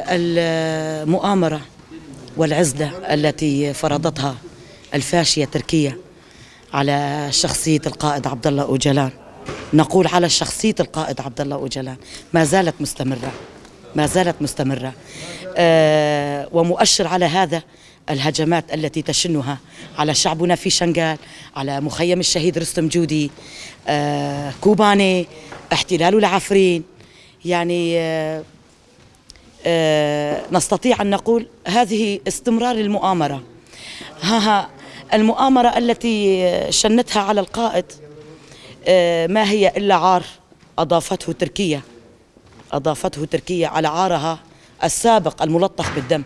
المؤامرة والعزلة التي فرضتها الفاشية تركيا على شخصية القائد عبد الله أوجلان، نقول على شخصية القائد عبد الله أوجلان ما زالت مستمرة، ما زالت مستمرة. ومؤشر على هذا الهجمات التي تشنها على شعبنا في شنغال، على مخيم الشهيد رستم جودي، كوباني، احتلال العفرين. يعني نستطيع أن نقول هذه استمرار المؤامرة. المؤامرة التي شنتها على القائد ما هي إلا عار أضافته تركيا على عارها السابق الملطخ بالدم.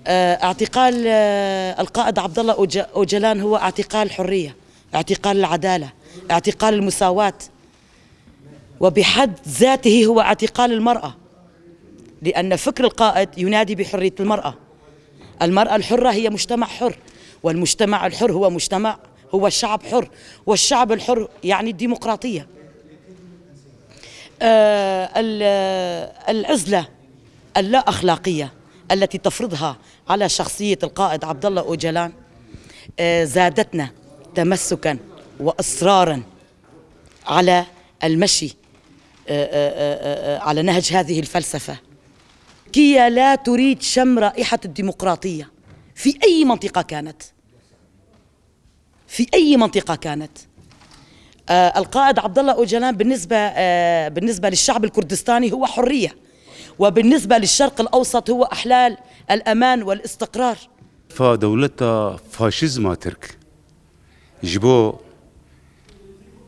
اعتقال القائد عبد الله أوجلان هو اعتقال الحرية، اعتقال العدالة، اعتقال المساواة، وبحد ذاته هو اعتقال المرأة، لأن فكر القائد ينادي بحرية المرأة. المرأة الحرة هي مجتمع حر، والمجتمع الحر هو شعب حر، والشعب الحر يعني الديمقراطية. العزلة اللا أخلاقية التي تفرضها على شخصية القائد عبد الله أوجلان زادتنا تمسكا وإصرارا على المشي على نهج هذه الفلسفة. تركيا لا تريد شم رائحة الديمقراطية في أي منطقة كانت، القائد عبد الله أوجلان بالنسبة للشعب الكردستاني هو حرية، وبالنسبة للشرق الأوسط هو أحلال الأمان والاستقرار. فدولة فاشيزم ترك جبو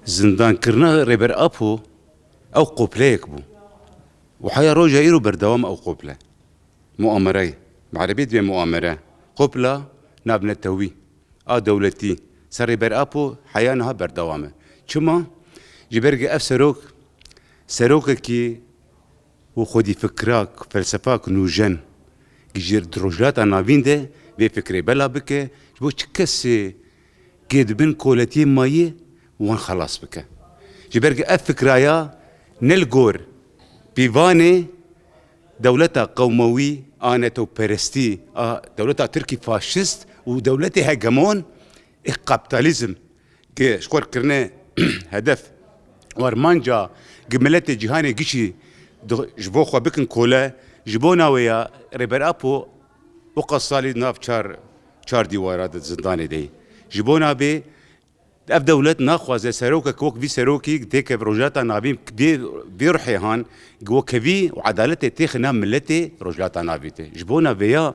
زندان كرنا ريبر أبو أو قبليك بو وحيا روجا إيرو بردوام أو قبلة مؤامرة بعربية بين مؤامرة قبلة نابنة توي دولتي سري بر أبو حيانها بردوامه شما جبرج أف سروك كي وخدي فكراك فلسفاك نوجن جير دروجات نابين ده بفكري بلا بك جبو تكسي كيد بن كولتي ماي وان خلاص بك جبرج أف فكرايا نلقور بيفاني دولتا قوموي آنتو برستي دولتا تركي فاشيست ودولتي هجمون الكابيتاليزم كي شكور كرنا هدف ورمانجا جملتي جهاني جيشي جبو خو بكن كولا جبونا ويا ريبر ابو وقصالي ناف شار ديوارات الزندان دي جبونا بي اف دولت ناخذ سروكا كوك في سروكي ديك بروجاتا نابيم بيروحي هان جو كبي وعدالتي تيخنا ملتي روجاتا نابيتي جبونا بيا